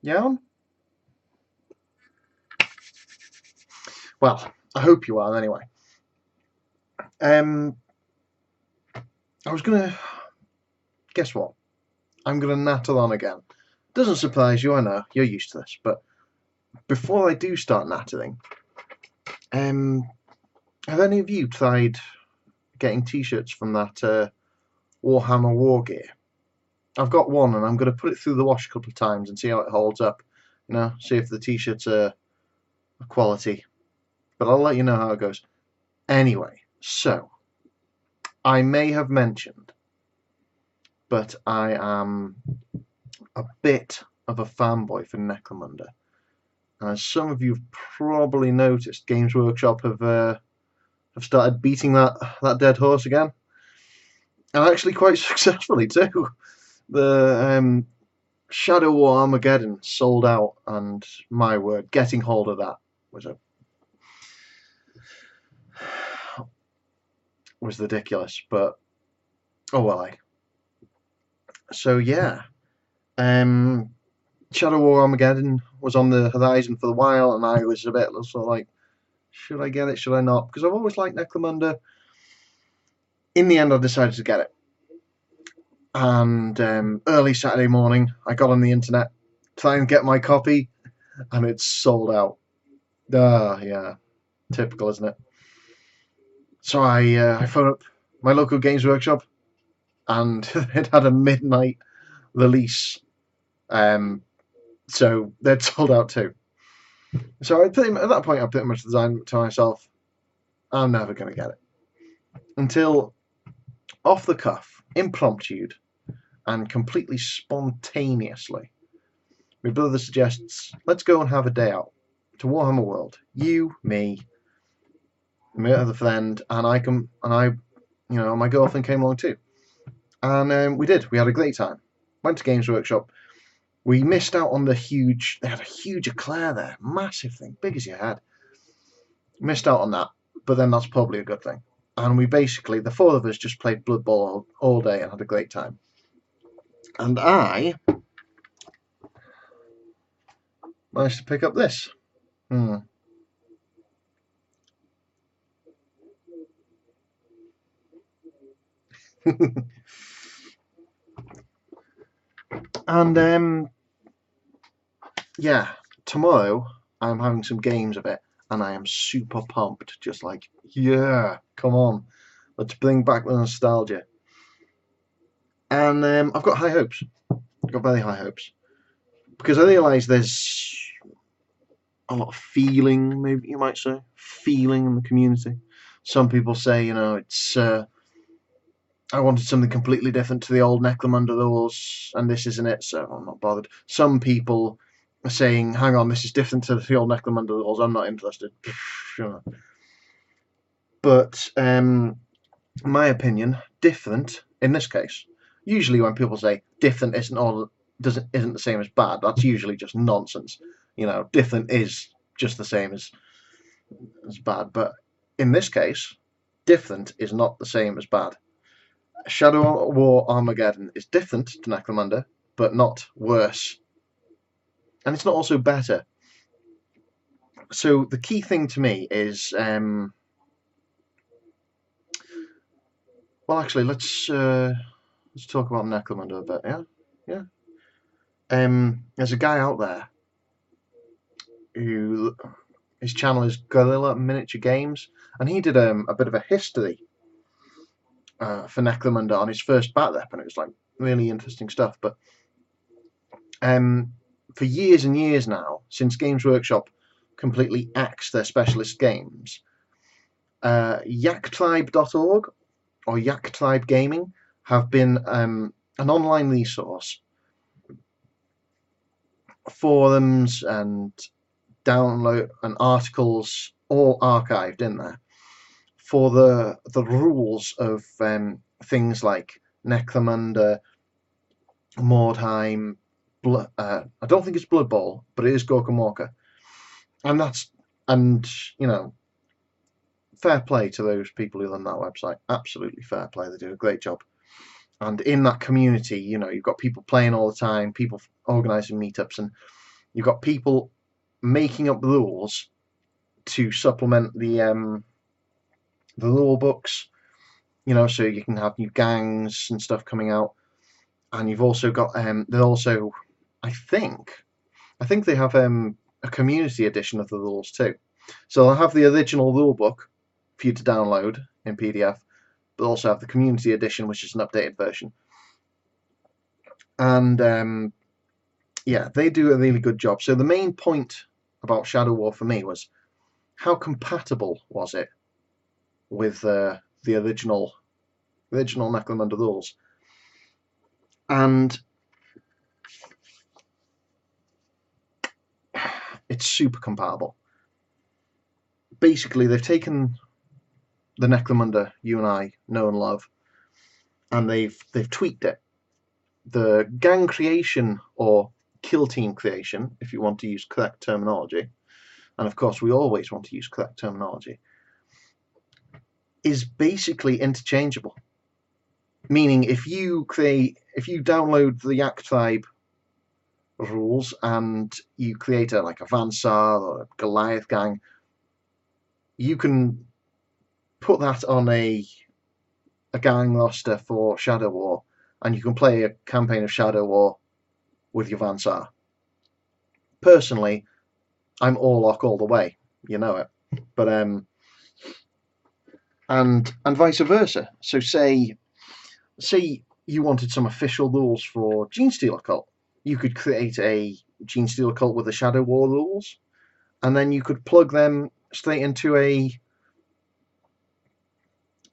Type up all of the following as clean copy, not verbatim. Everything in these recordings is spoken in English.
Yeah? Well, I hope you are anyway. I was gonna guess what? I'm gonna natter on again. Doesn't surprise you, I know, you're used to this, but before I do start nattering, have any of you tried getting t-shirts from that Warhammer War Gear? I've got one and I'm gonna put it through the wash a couple of times and see how it holds up. You know, see if the t-shirts are quality. But I'll let you know how it goes. Anyway, so I may have mentioned, but I am a bit of a fanboy for Necromunda. And as some of you have probably noticed, Games Workshop have started beating that dead horse again, and actually quite successfully too. The Shadow War Armageddon sold out, and my word, getting hold of that was ridiculous. But oh well. So yeah, Shadow War Armageddon was on the horizon for a while, and I was a bit sort of like, should I get it? Should I not? Because I've always liked Necromunda. In the end, I decided to get it. And early Saturday morning, I got on the internet, trying to get my copy, and it's sold out. Yeah, typical, isn't it? So I phoned up my local Games Workshop, and it had a midnight release, so they'd sold out too. So at that point, I pretty much designed to myself, I'm never going to get it. Until, off the cuff, impromptu, and completely spontaneously, my brother suggests, let's go and have a day out to Warhammer World. You, me, my other friend, and my girlfriend came along too. And we did. We had a great time. Went to Games Workshop. We missed out on they had a huge eclair there, massive thing, big as your head. Missed out on that, but then that's probably a good thing. And we basically, the four of us, just played Blood Bowl all day and had a great time. And I managed to pick up this. And yeah, tomorrow I'm having some games of it, and I am super pumped. Just like, yeah, come on, let's bring back the nostalgia. And I've got high hopes. I've got very high hopes, because I realise there's a lot of feeling, maybe you might say, feeling in the community. Some people say, it's I wanted something completely different to the old Necromunda rules, and this isn't it, so I'm not bothered. Some people are saying, hang on, this is different to the old Necromunda rules, I'm not interested. But, my opinion, different, in this case, usually when people say different isn't the same as bad, that's usually just nonsense. Different is just the same as bad, but in this case, different is not the same as bad. Shadow War Armageddon is different to Necromunda, but not worse. And it's not also better. So the key thing to me is, well, actually, let's talk about Necromunda a bit. Yeah. There's a guy out there who his channel is Gorilla Miniature Games, and he did a bit of a history for Necromunda on his first bat rep, and it was like really interesting stuff. But for years and years now, since Games Workshop completely axed their specialist games, yaktribe.org or Yaktribe Gaming have been an online resource, forums and download and articles all archived in there for the rules of things like Necromunda, Mordheim, I don't think it's Blood Bowl, but it is Gorka Morka. And fair play to those people who run that website. Absolutely fair play. They do a great job. And in that community, you've got people playing all the time, people organising meetups, and You've got people making up rules to supplement the rule books, so you can have new gangs and stuff coming out. And you've also got they're also, I think they have a community edition of the rules too. So they'll have the original rule book for you to download in PDF, but also have the community edition, which is an updated version. And yeah, they do a really good job. So the main point about Shadow War for me was how compatible was it with the original necromunda rules, and it's super compatible. Basically, they've taken the necromunda you and I know and love, and they've tweaked it. The gang creation, or kill team creation, if you want to use correct terminology, and of course we always want to use correct terminology, is basically interchangeable. Meaning, if you download the Yak Tribe rules and you create a Vansar or a Goliath gang, you can put that on a gang roster for Shadow War, and you can play a campaign of Shadow War with your Vansar. Personally, I'm Orlok all the way, you know it. But and vice versa. So say you wanted some official rules for Genestealer Cult, you could create a Genestealer Cult with the Shadow War rules, and then you could plug them straight into a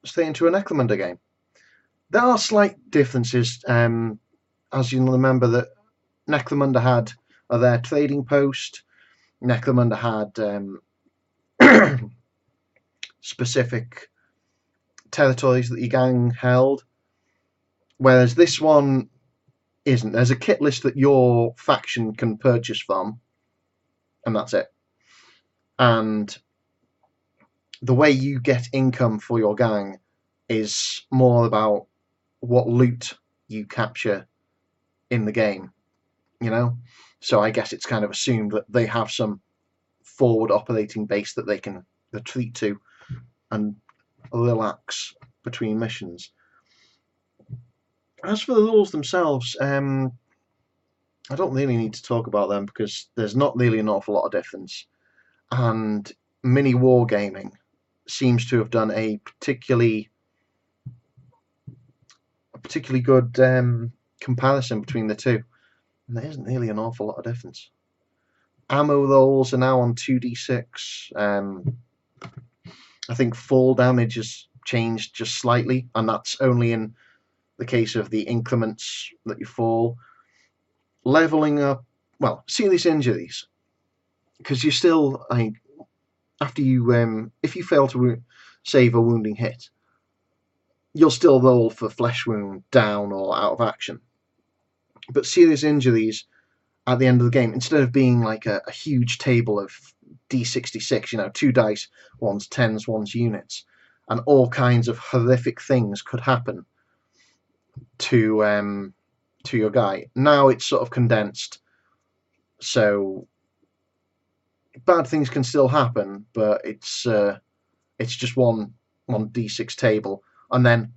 Necromunda game. There are slight differences, as you'll remember that Necromunda had their trading post. Necromunda had specific territories that your gang held, whereas this one isn't. There's a kit list that your faction can purchase from, and that's it. And the way you get income for your gang is more about what loot you capture in the game, So I guess it's kind of assumed that they have some forward operating base that they can retreat to and relax between missions. As for the rules themselves, I don't really need to talk about them because there's not really an awful lot of difference. And mini wargaming seems to have done a particularly good comparison between the two. And there isn't really an awful lot of difference. Ammo rolls are now on 2d6. I think fall damage has changed just slightly, and that's only in the case of the increments that you fall. Leveling up, well, serious injuries, because you still, after you, if you fail to save a wounding hit, you'll still roll for flesh wound, down, or out of action. But serious injuries at the end of the game, instead of being like a huge table of D66, 2 dice, one's tens, one's units, and all kinds of horrific things could happen to your guy. Now it's sort of condensed, so bad things can still happen, but it's just one D6 table, and then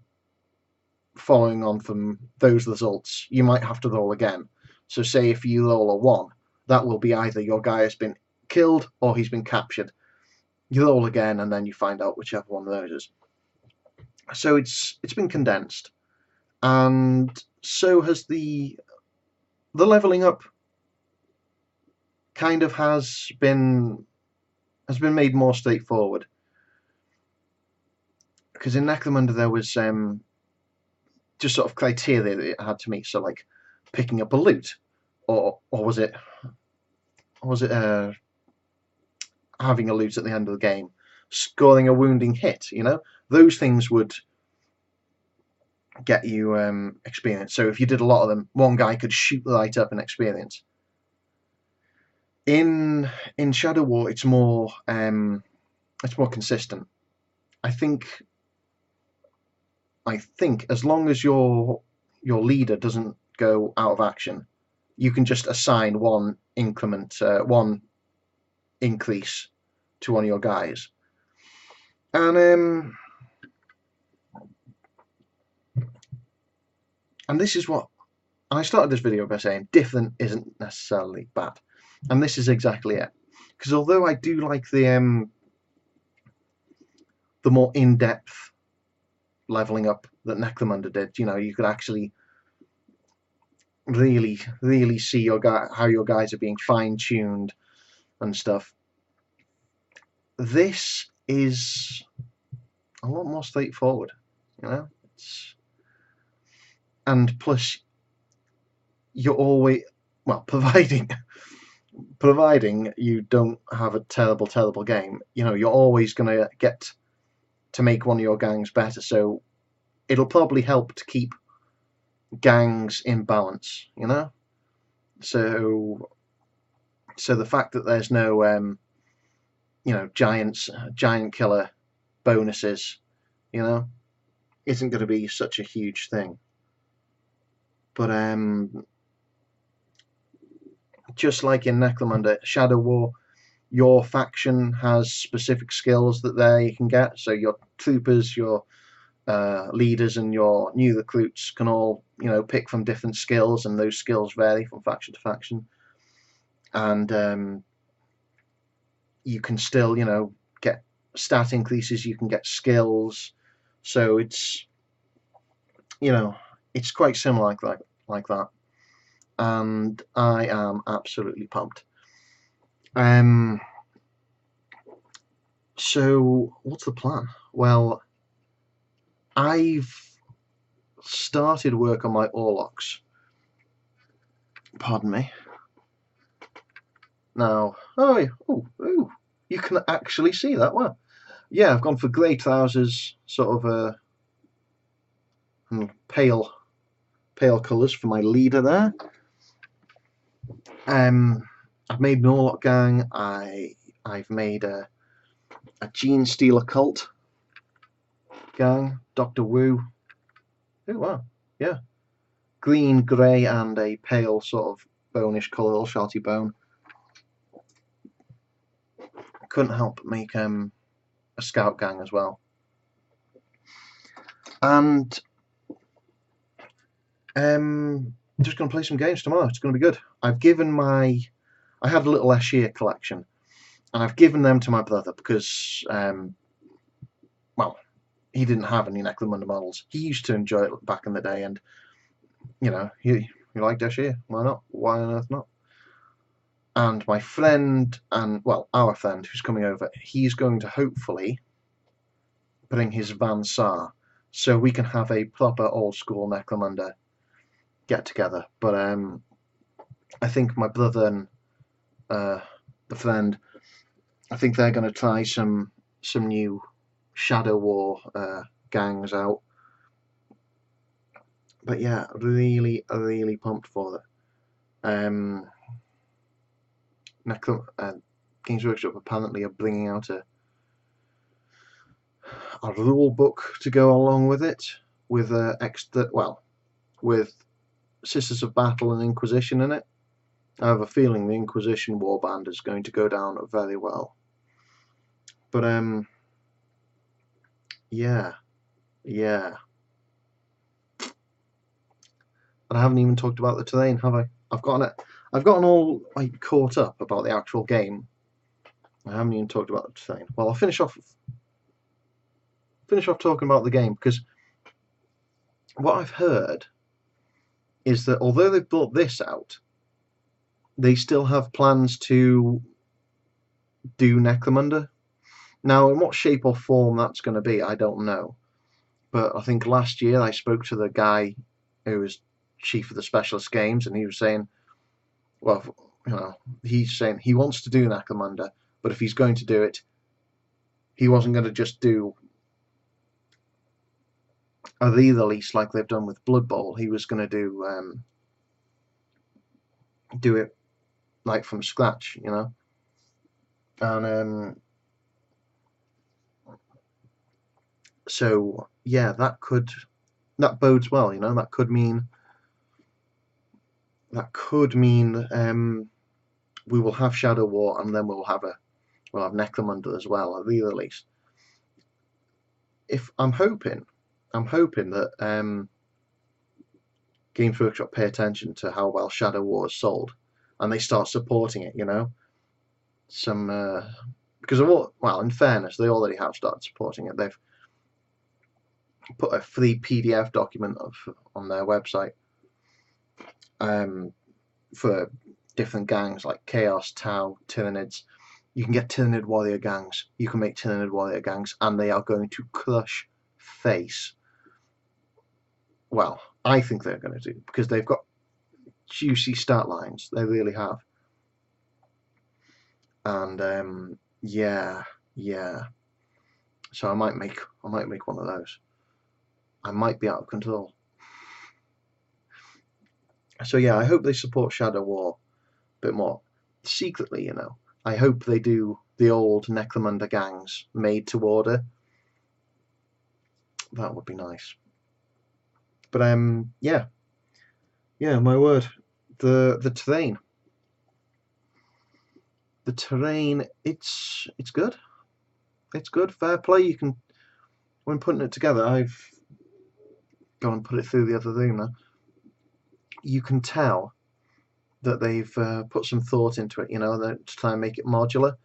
following on from those results, you might have to roll again. So say if you roll a 1, that will be either your guy has been killed or he's been captured. You roll again, and then you find out whichever one of those is. So it's been condensed, and so has the leveling up. Kind of has been made more straightforward, because in Necromunda there was just sort of criteria that it had to meet. So like picking up a loot, or was it having a loot at the end of the game, scoring a wounding hit. Those things would get you experience. So if you did a lot of them, one guy could shoot right up in experience. In Shadow War, it's more consistent. I think as long as your leader doesn't go out of action, you can just assign one increment, one increase to one of your guys. And this is what I started this video by saying: different isn't necessarily bad, and this is exactly it. Because although I do like the more in-depth leveling up that Necromunda did, you could actually really see how your guys are being fine-tuned and stuff. This is a lot more straightforward, and plus you're always, well, providing you don't have a terrible game, you're always going to get to make one of your gangs better, so it'll probably help to keep gangs in balance, so the fact that there's no giant killer bonuses, isn't going to be such a huge thing. But just like in Necromunda, Shadow War, your faction has specific skills that they can get. So your troopers, your leaders, and your new recruits can all, pick from different skills, and those skills vary from faction to faction. And you can still, get stat increases. You can get skills. So it's, it's quite similar like that. And I am absolutely pumped. So what's the plan? Well, I've started work on my Orlocks. Pardon me. Now, you can actually see that. Well, yeah, I've gone for grey trousers, sort of pale colours for my leader there. I've made an Orlock gang. I've made a Gene Stealer cult gang, Dr. Wu. Oh wow, yeah. Green, grey, and a pale sort of bonish colour, little shorty bone. Couldn't help but make a scout gang as well. And I'm just going to play some games tomorrow. It's going to be good. I had a little Ashir collection, and I've given them to my brother because, well, he didn't have any Necromunda models. He used to enjoy it back in the day, and, he liked Ashir. Why not? Why on earth not? And my friend, our friend who's coming over, he's going to hopefully bring his Van Sar, so we can have a proper old school Necromunda get together. But I think my brother and the friend, I think they're going to try some new Shadow War gangs out. But yeah, really pumped for it. Games Workshop apparently are bringing out a rule book to go along with it, with with Sisters of Battle and Inquisition in it. I have a feeling the Inquisition warband is going to go down very well. But yeah. And I haven't even talked about the terrain, have I? I've gotten all caught up about the actual game. I haven't even talked about the terrain. Well, I'll finish off talking about the game, because what I've heard is that although they've brought this out, they still have plans to do Necromunda. Now, in what shape or form that's going to be, I don't know. But I think last year I spoke to the guy who was chief of the specialist games, and he was saying, well, he's saying he wants to do Necromunda, but if he's going to do it, he wasn't going to just do a re-release like they've done with Blood Bowl. He was going to do it like from scratch, and so yeah, that bodes well, that could mean that could mean we will have Shadow War, and then we'll have necromunda as well, at the least. If I'm hoping that Games Workshop pay attention to how well Shadow War is sold, and they start supporting it. Because in fairness, they already have started supporting it. They've put a free PDF document on their website for different gangs like Chaos, Tau, Tyranids. You can get Tyranid warrior gangs. You can make Tyranid warrior gangs, and they are going to crush face. Well, I think they're going to do, because they've got juicy stat lines. They really have. And yeah. So I might make one of those. I might be out of control. So yeah, I hope they support Shadow War a bit more secretly. I hope they do the old necromunda gangs made to order. That would be nice. But yeah, my word, the terrain, it's good. It's good. Fair play. You can, when putting it together, I've gone and put it through the other room now. You can tell that they've put some thought into it, to try and make it modular,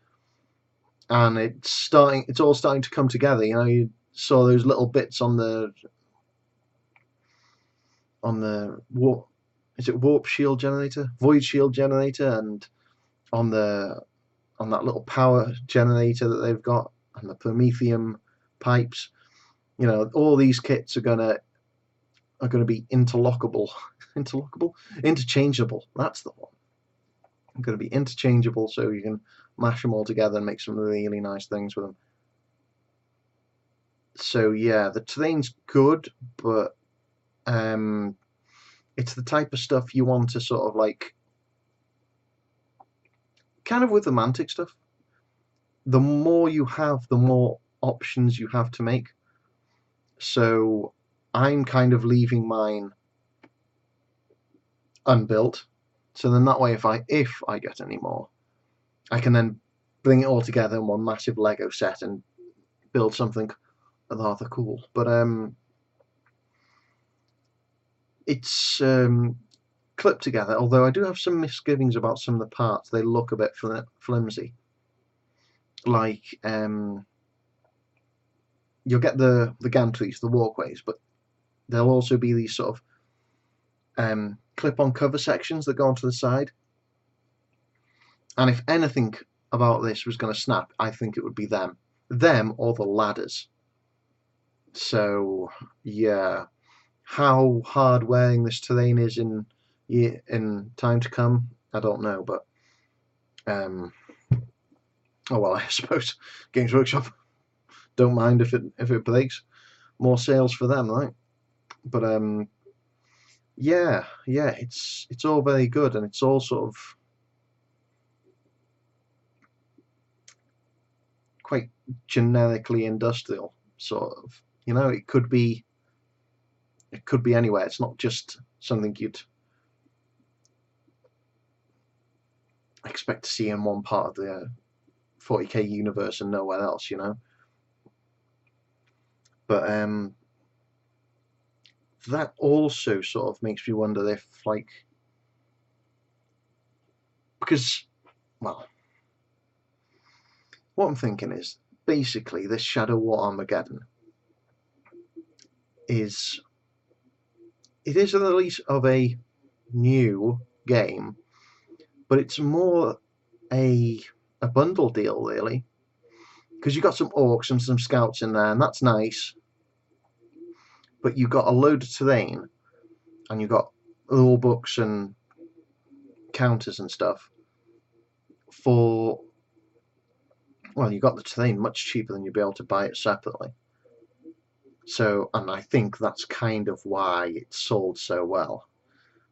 and it's all starting to come together. You saw those little bits on the warp, is it warp shield generator, void shield generator, and on that little power generator that they've got, and the promethium pipes. All these kits are gonna be interchangeable. That's the one. Going to be interchangeable, so you can mash them all together and make some really nice things with them. So yeah, the terrain's good, but it's the type of stuff you want to sort of like, kind of with the Mantic stuff. The more you have, the more options you have to make. So I'm kind of leaving mine unbuilt. So then that way, if I get any more, I can then bring it all together in one massive Lego set and build something rather cool. But it's clipped together, although I do have some misgivings about some of the parts. They look a bit flimsy. Like you'll get the gantries, the walkways, but there'll also be these sort of clip-on cover sections that go onto the side. And if anything about this was going to snap, I think it would be them or the ladders. So yeah, how hard wearing this terrain is in time to come, I don't know, but oh well, I suppose Games Workshop don't mind if it breaks. More sales for them, right? But yeah, it's all very good, and it's all sort of quite generically industrial, sort of. It could be anywhere. It's not just something you'd expect to see in one part of the 40k universe and nowhere else, But that also sort of makes me wonder if, like, because, well, what I'm thinking is, basically, this Shadow War Armageddon is a release of a new game, but it's more a bundle deal, really, because you've got some orcs and some scouts in there, and that's nice, but you've got a load of terrain, and you've got rule books and counters and stuff for, well, you got the terrain much cheaper than you'd be able to buy it separately. So, and I think that's kind of why it sold so well.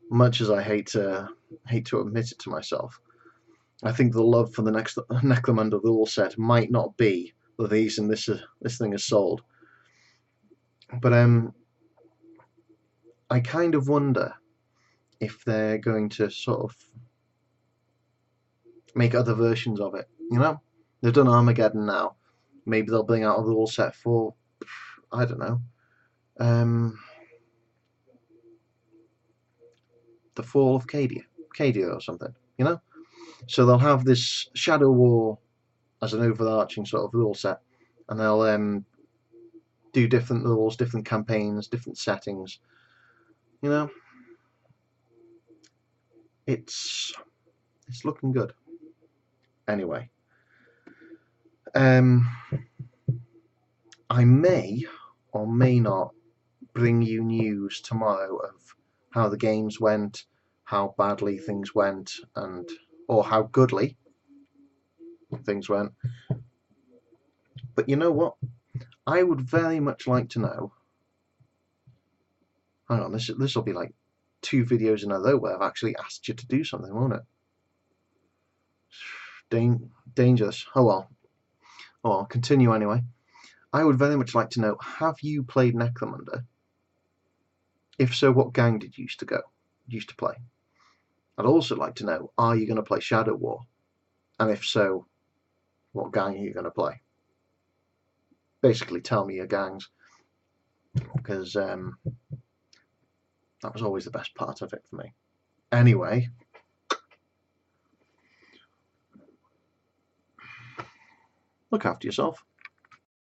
Much as I hate to admit it to myself, I think the love for the next necromunda rule set might not be the reason this thing is sold. But I kind of wonder if they're going to sort of make other versions of it. You know, they've done Armageddon now. Maybe they'll bring out a rule set for, I don't know, the fall of Cadia or something. You know, so they'll have this Shadow War as an overarching sort of rule set, and they'll do different rules, different campaigns, different settings. You know, it's looking good. Anyway, I may or may not bring you news tomorrow of how the games went, how badly things went, and or how goodly things went. But you know what? I would very much like to know. Hang on, this will be like 2 videos in a row where I've actually asked you to do something, won't it? Dangerous. Oh well. Oh, I'll continue anyway. I would very much like to know, have you played Necromunda? If so, what gang did you used to play? I'd also like to know, are you going to play Shadow War? And if so, what gang are you going to play? Basically, tell me your gangs, because that was always the best part of it for me. Anyway, look after yourself.